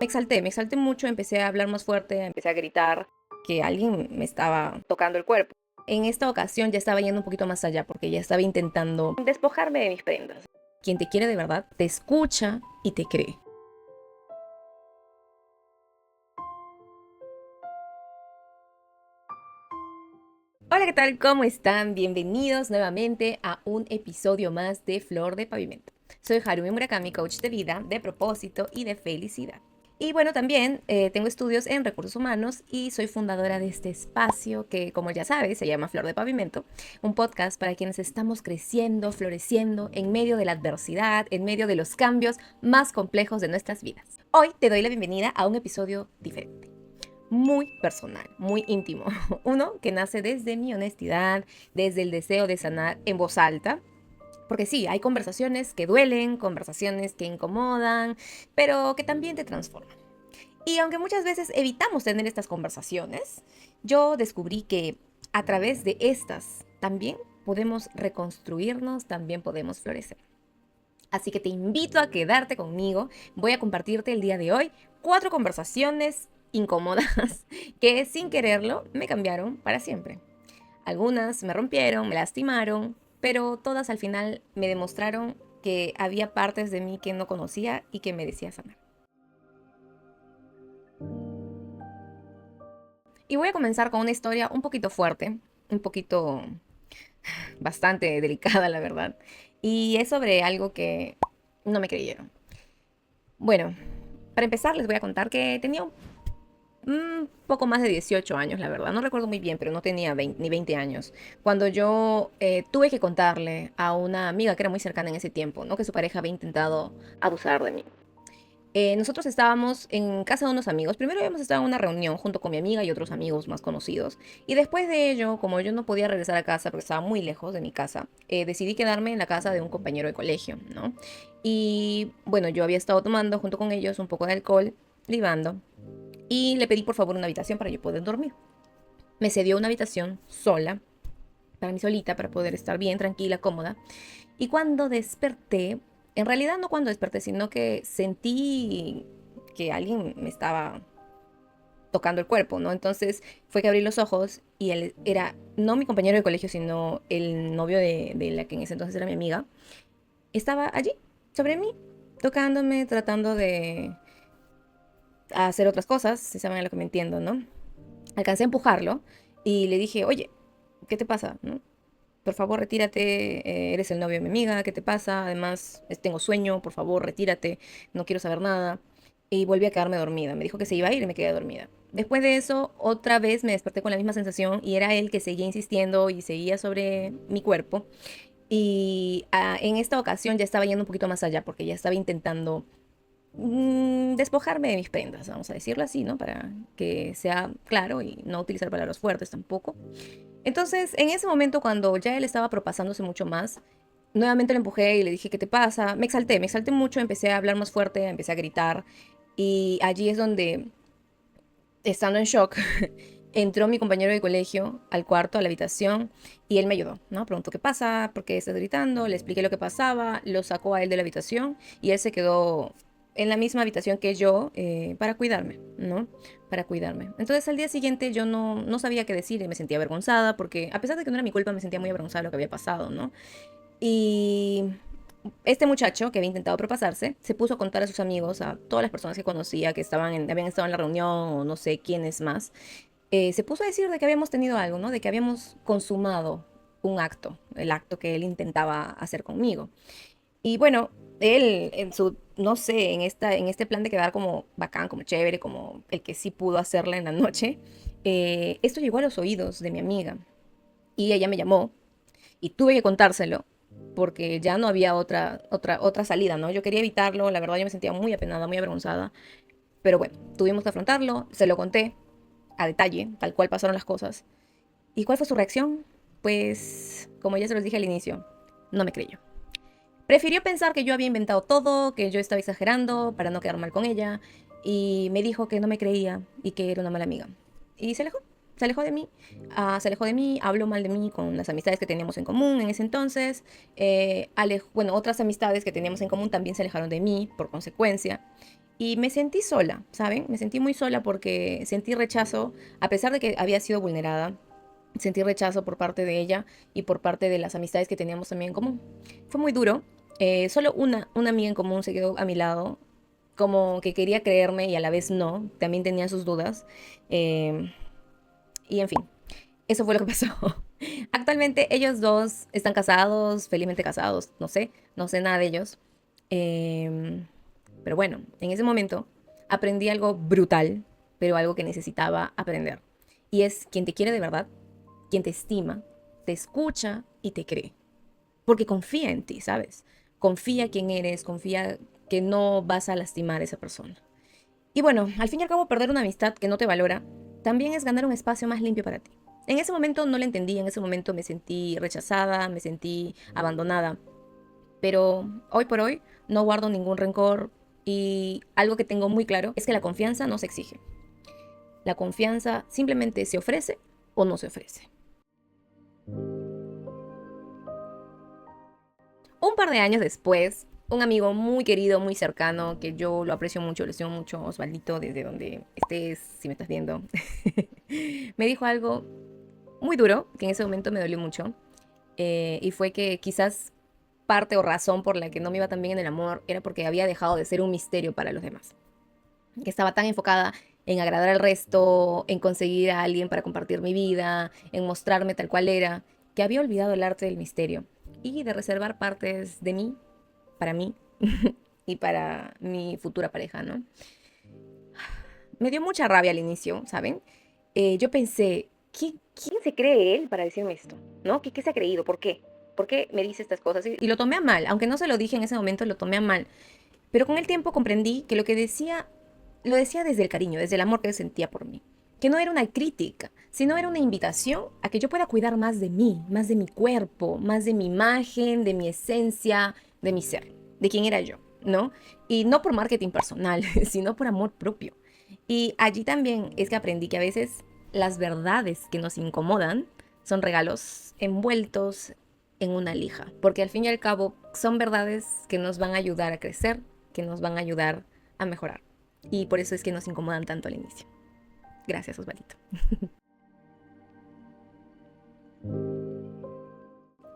Me exalté mucho, empecé a hablar más fuerte, empecé a gritar que alguien me estaba tocando el cuerpo. En esta ocasión ya estaba yendo un poquito más allá porque ya estaba intentando despojarme de mis prendas. Quien te quiere de verdad te escucha y te cree. Hola, ¿qué tal? ¿Cómo están? Bienvenidos nuevamente a un episodio más de Flor de Pavimento. Soy Harumi Murakami, coach de vida, de propósito y de felicidad. Y bueno, también tengo estudios en recursos humanos y soy fundadora de este espacio que, como ya sabes, se llama Flor de Pavimento, un podcast para quienes estamos creciendo, floreciendo en medio de la adversidad, en medio de los cambios más complejos de nuestras vidas. Hoy te doy la bienvenida a un episodio diferente, muy personal, muy íntimo. Uno que nace desde mi honestidad, desde el deseo de sanar en voz alta. Porque sí, hay conversaciones que duelen, conversaciones que incomodan, pero que también te transforman. Y aunque muchas veces evitamos tener estas conversaciones, yo descubrí que a través de estas también podemos reconstruirnos, también podemos florecer. Así que te invito a quedarte conmigo. Voy a compartirte el día de hoy 4 conversaciones incómodas que sin quererlo me cambiaron para siempre. Algunas me rompieron, me lastimaron, pero todas al final me demostraron que había partes de mí que no conocía y que merecía sanar. Y voy a comenzar con una historia un poquito fuerte, un poquito bastante delicada, la verdad. Y es sobre algo que no me creyeron. Bueno, para empezar les voy a contar que tenía un poco más de 18 años, la verdad. No recuerdo muy bien, pero no tenía 20, ni 20 años. Cuando yo tuve que contarle a una amiga que era muy cercana en ese tiempo, ¿no? Que su pareja había intentado abusar de mí. Nosotros estábamos en casa de unos amigos. Primero habíamos estado en una reunión junto con mi amiga y otros amigos más conocidos. Y después de ello, como yo no podía regresar a casa porque estaba muy lejos de mi casa, decidí quedarme en la casa de un compañero de colegio, ¿no? Y bueno, yo había estado tomando junto con ellos un poco de alcohol, libando, y le pedí por favor una habitación para yo poder dormir. Me cedió una habitación sola, para mí solita, para poder estar bien, tranquila, cómoda. Y cuando desperté, en realidad no cuando desperté, sino que sentí que alguien me estaba tocando el cuerpo, ¿no? Entonces fue que abrí los ojos y él era no mi compañero de colegio, sino el novio de la que en ese entonces era mi amiga. Estaba allí, sobre mí, tocándome, tratando de hacer otras cosas, si saben a lo que me entiendo, ¿no? Alcancé a empujarlo y le dije, oye, ¿qué te pasa? ¿No? Por favor, retírate, eres el novio de mi amiga, ¿qué te pasa? Además, tengo sueño, por favor, retírate, no quiero saber nada. Y volví a quedarme dormida. Me dijo que se iba a ir y me quedé dormida. Después de eso, otra vez me desperté con la misma sensación y era él que seguía insistiendo y seguía sobre mi cuerpo. Y en esta ocasión ya estaba yendo un poquito más allá porque ya estaba intentando despojarme de mis prendas, vamos a decirlo así, ¿no? Para que sea claro y no utilizar palabras fuertes tampoco. Entonces, en ese momento, cuando ya él estaba propasándose mucho más, nuevamente le empujé y le dije, ¿qué te pasa? Me exalté mucho, empecé a hablar más fuerte, empecé a gritar. Y allí es donde, estando en shock, entró mi compañero de colegio al cuarto, a la habitación, y él me ayudó, ¿no? Preguntó qué pasa, por qué estás gritando, le expliqué lo que pasaba, lo sacó a él de la habitación y él se quedó en la misma habitación que yo para cuidarme, ¿no? Para cuidarme. Entonces al día siguiente yo no sabía qué decir y me sentía avergonzada porque a pesar de que no era mi culpa me sentía muy avergonzada de lo que había pasado, ¿no? Y este muchacho que había intentado propasarse se puso a contar a sus amigos, a todas las personas que conocía que habían estado en la reunión o no sé quiénes más, se puso a decir de que habíamos tenido algo, ¿no? De que habíamos consumado un acto, el acto que él intentaba hacer conmigo. Y bueno, él en su, no sé, en este plan de quedar como bacán, como chévere, como el que sí pudo hacerla en la noche, esto llegó a los oídos de mi amiga y ella me llamó y tuve que contárselo porque ya no había otra salida, ¿no? Yo quería evitarlo, la verdad yo me sentía muy apenada, muy avergonzada, pero bueno, tuvimos que afrontarlo, se lo conté a detalle, tal cual pasaron las cosas. ¿Y cuál fue su reacción? Pues, como ya se los dije al inicio, no me creyó. Prefirió pensar que yo había inventado todo, que yo estaba exagerando para no quedar mal con ella, y me dijo que no me creía y que era una mala amiga. Y se alejó de mí, se alejó de mí, habló mal de mí con las amistades que teníamos en común en ese entonces. Bueno, otras amistades que teníamos en común también se alejaron de mí por consecuencia. Y me sentí sola, ¿saben? Me sentí muy sola porque sentí rechazo, a pesar de que había sido vulnerada, sentí rechazo por parte de ella y por parte de las amistades que teníamos también en común. Fue muy duro. Solo una amiga en común se quedó a mi lado, como que quería creerme y a la vez no, también tenía sus dudas. Eh, y en fin, eso fue lo que pasó. Actualmente ellos dos están casados, felizmente casados, no sé nada de ellos. Em, pero bueno, en ese momento aprendí algo brutal, pero algo que necesitaba aprender. Y es quien te quiere de verdad, quien te estima, te escucha y te cree. Porque confía en ti, ¿sabes? Confía quién eres, confía que no vas a lastimar a esa persona. Y bueno, al fin y al cabo, perder una amistad que no te valora también es ganar un espacio más limpio para ti. En ese momento no lo entendí, en ese momento me sentí rechazada, me sentí abandonada, pero hoy por hoy no guardo ningún rencor y algo que tengo muy claro es que la confianza no se exige. La confianza simplemente se ofrece o no se ofrece. Un par de años después, un amigo muy querido, muy cercano, que yo lo aprecio mucho, lo estimo mucho, Osvaldito, desde donde estés, si me estás viendo, me dijo algo muy duro, que en ese momento me dolió mucho, y fue que quizás parte o razón por la que no me iba tan bien en el amor era porque había dejado de ser un misterio para los demás, que estaba tan enfocada en agradar al resto, en conseguir a alguien para compartir mi vida, en mostrarme tal cual era, que había olvidado el arte del misterio y de reservar partes de mí para mí y para mi futura pareja, ¿no? Me dio mucha rabia al inicio, ¿saben? Yo pensé, ¿quién se cree él para decirme esto? ¿No? ¿Qué se ha creído? ¿Por qué? ¿Por qué me dice estas cosas? Y lo tomé a mal, aunque no se lo dije en ese momento, lo tomé a mal. Pero con el tiempo comprendí que lo que decía, lo decía desde el cariño, desde el amor que sentía por mí. Que no era una crítica, sino era una invitación a que yo pueda cuidar más de mí, más de mi cuerpo, más de mi imagen, de mi esencia, de mi ser, de quién era yo, ¿no? Y no por marketing personal, sino por amor propio. Y allí también es que aprendí que a veces las verdades que nos incomodan son regalos envueltos en una lija, porque al fin y al cabo son verdades que nos van a ayudar a crecer, que nos van a ayudar a mejorar. Y por eso es que nos incomodan tanto al inicio. Gracias, Osvalito.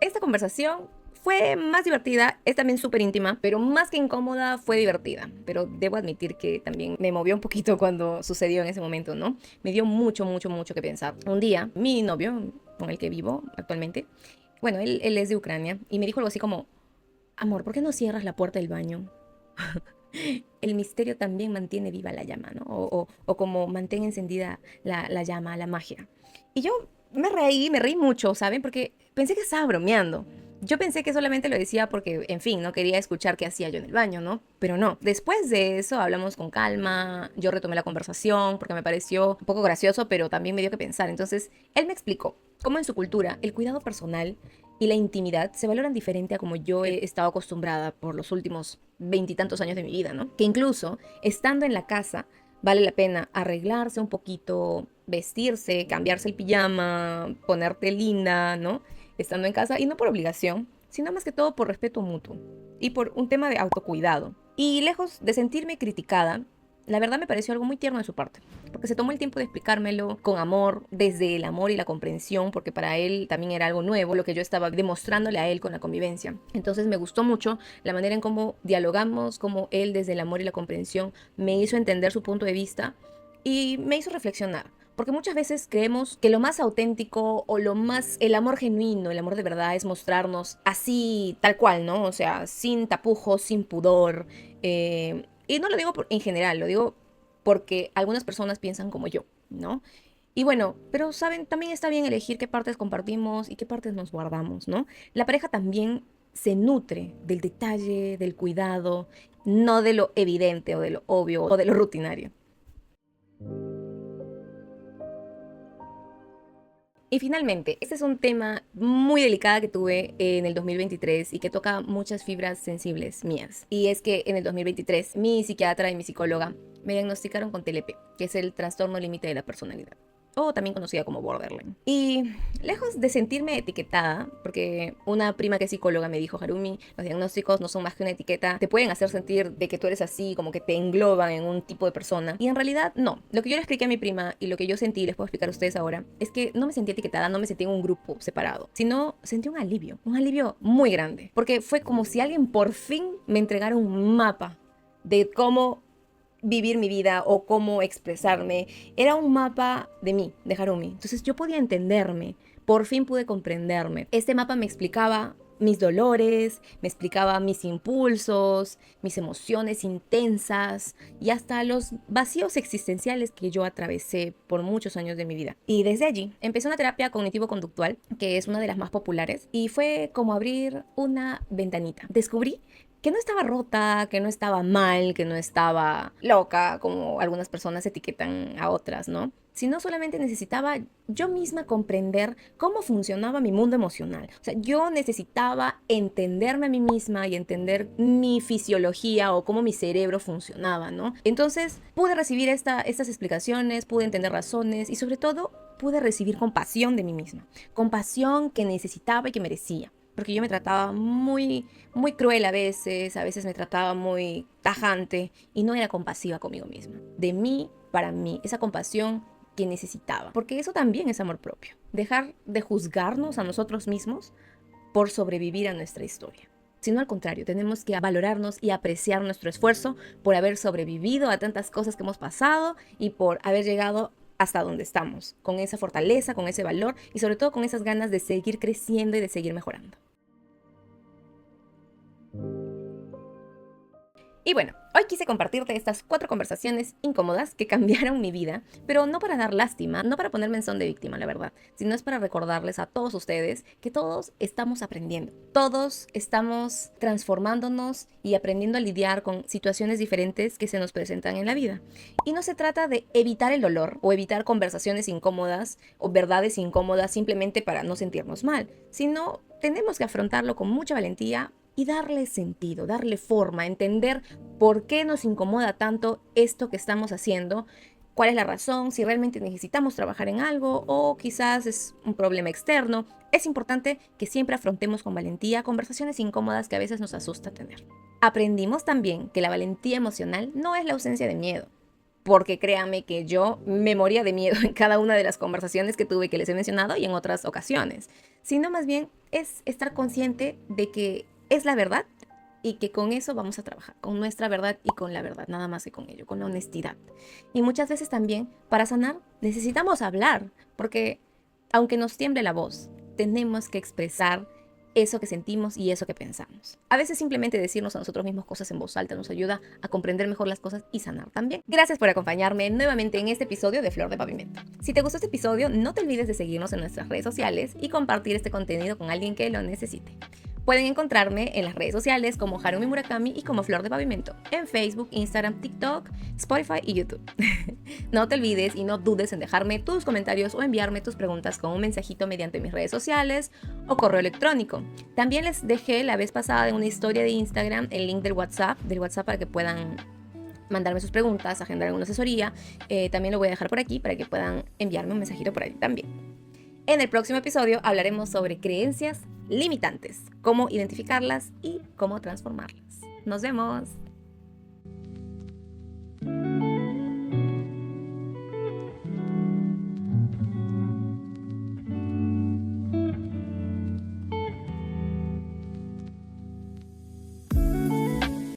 Esta conversación fue más divertida, es también súper íntima, pero más que incómoda fue divertida. Pero debo admitir que también me movió un poquito cuando sucedió en ese momento, ¿no? Me dio mucho, mucho, mucho que pensar. Un día, mi novio, con el que vivo actualmente, bueno, él es de Ucrania, y me dijo algo así como, amor, ¿por qué no cierras la puerta del baño? El misterio también mantiene viva la llama, ¿no? O como mantén encendida la llama, la magia. Y yo me reí mucho, ¿saben? Porque pensé que estaba bromeando. Yo pensé que solamente lo decía porque, en fin, no quería escuchar qué hacía yo en el baño, ¿no? Pero no. Después de eso hablamos con calma, yo retomé la conversación porque me pareció un poco gracioso, pero también me dio que pensar. Entonces, él me explicó cómo en su cultura el cuidado personal y la intimidad se valoran diferente a como yo he estado acostumbrada por los últimos veintitantos años de mi vida, ¿no? Que incluso estando en la casa vale la pena arreglarse un poquito, vestirse, cambiarse el pijama, ponerte linda, ¿no? Estando en casa y no por obligación, sino más que todo por respeto mutuo y por un tema de autocuidado. Y lejos de sentirme criticada, la verdad me pareció algo muy tierno de su parte, porque se tomó el tiempo de explicármelo con amor, desde el amor y la comprensión, porque para él también era algo nuevo, lo que yo estaba demostrándole a él con la convivencia. Entonces me gustó mucho la manera en cómo dialogamos, cómo él desde el amor y la comprensión me hizo entender su punto de vista y me hizo reflexionar. Porque muchas veces creemos que lo más auténtico o lo más, el amor genuino, el amor de verdad es mostrarnos así, tal cual, ¿no? O sea, sin tapujos, sin pudor. Y no lo digo en general, lo digo porque algunas personas piensan como yo, ¿no? Y bueno, pero saben, también está bien elegir qué partes compartimos y qué partes nos guardamos, ¿no? La pareja también se nutre del detalle, del cuidado, no de lo evidente o de lo obvio o de lo rutinario. Y finalmente, este es un tema muy delicado que tuve en el 2023 y que toca muchas fibras sensibles mías. Y es que en el 2023 mi psiquiatra y mi psicóloga me diagnosticaron con TLP, que es el trastorno límite de la personalidad. o también conocida como borderline. Y lejos de sentirme etiquetada, porque una prima que es psicóloga me dijo, Harumi, los diagnósticos no son más que una etiqueta, te pueden hacer sentir de que tú eres así, como que te engloban en un tipo de persona. Y en realidad no. Lo que yo le expliqué a mi prima y lo que yo sentí, les puedo explicar a ustedes ahora, es que no me sentí etiquetada, no me sentí en un grupo separado, sino sentí un alivio muy grande, porque fue como si alguien por fin me entregara un mapa de cómo vivir mi vida o cómo expresarme. Era un mapa de mí, de Harumi. Entonces yo podía entenderme, por fin pude comprenderme. Este mapa me explicaba mis dolores, me explicaba mis impulsos, mis emociones intensas y hasta los vacíos existenciales que yo atravesé por muchos años de mi vida. Y desde allí empecé una terapia cognitivo-conductual, que es una de las más populares, y fue como abrir una ventanita. Descubrí que no estaba rota, que no estaba mal, que no estaba loca, como algunas personas etiquetan a otras, ¿no? Sino solamente necesitaba yo misma comprender cómo funcionaba mi mundo emocional. O sea, yo necesitaba entenderme a mí misma y entender mi fisiología o cómo mi cerebro funcionaba, ¿no? Entonces pude recibir estas explicaciones, pude entender razones y sobre todo pude recibir compasión de mí misma. Compasión que necesitaba y que merecía. Porque yo me trataba muy cruel a veces me trataba muy tajante y no era compasiva conmigo misma. De mí para mí, esa compasión que necesitaba. Porque eso también es amor propio. Dejar de juzgarnos a nosotros mismos por sobrevivir a nuestra historia. Sino al contrario, tenemos que valorarnos y apreciar nuestro esfuerzo por haber sobrevivido a tantas cosas que hemos pasado y por haber llegado hasta donde estamos, con esa fortaleza, con ese valor y sobre todo con esas ganas de seguir creciendo y de seguir mejorando. Y bueno, hoy quise compartirte estas 4 conversaciones incómodas que cambiaron mi vida, pero no para dar lástima, no para ponerme en son de víctima, la verdad, sino es para recordarles a todos ustedes que todos estamos aprendiendo, todos estamos transformándonos y aprendiendo a lidiar con situaciones diferentes que se nos presentan en la vida. Y no se trata de evitar el dolor o evitar conversaciones incómodas o verdades incómodas simplemente para no sentirnos mal, sino tenemos que afrontarlo con mucha valentía y darle sentido, darle forma, entender por qué nos incomoda tanto esto que estamos haciendo, cuál es la razón, si realmente necesitamos trabajar en algo o quizás es un problema externo. Es importante que siempre afrontemos con valentía conversaciones incómodas que a veces nos asusta tener. Aprendimos también que la valentía emocional no es la ausencia de miedo, porque créanme que yo me moría de miedo en cada una de las conversaciones que tuve que les he mencionado y en otras ocasiones, sino más bien es estar consciente de que es la verdad y que con eso vamos a trabajar, con nuestra verdad y con la verdad, nada más que con ello, con la honestidad. Y muchas veces también para sanar necesitamos hablar, porque aunque nos tiemble la voz, tenemos que expresar eso que sentimos y eso que pensamos. A veces simplemente decirnos a nosotros mismos cosas en voz alta nos ayuda a comprender mejor las cosas y sanar también. Gracias por acompañarme nuevamente en este episodio de Flor de Pavimento. Si te gustó este episodio, no te olvides de seguirnos en nuestras redes sociales y compartir este contenido con alguien que lo necesite. Pueden encontrarme en las redes sociales como Harumi Murakami y como Flor de Pavimento, en Facebook, Instagram, TikTok, Spotify y YouTube. No te olvides y no dudes en dejarme tus comentarios o enviarme tus preguntas con un mensajito mediante mis redes sociales o correo electrónico. También les dejé la vez pasada en una historia de Instagram el link del WhatsApp para que puedan mandarme sus preguntas, agendar alguna asesoría. También lo voy a dejar por aquí para que puedan enviarme un mensajito por ahí también. En el próximo episodio hablaremos sobre creencias limitantes, cómo identificarlas y cómo transformarlas. Nos vemos.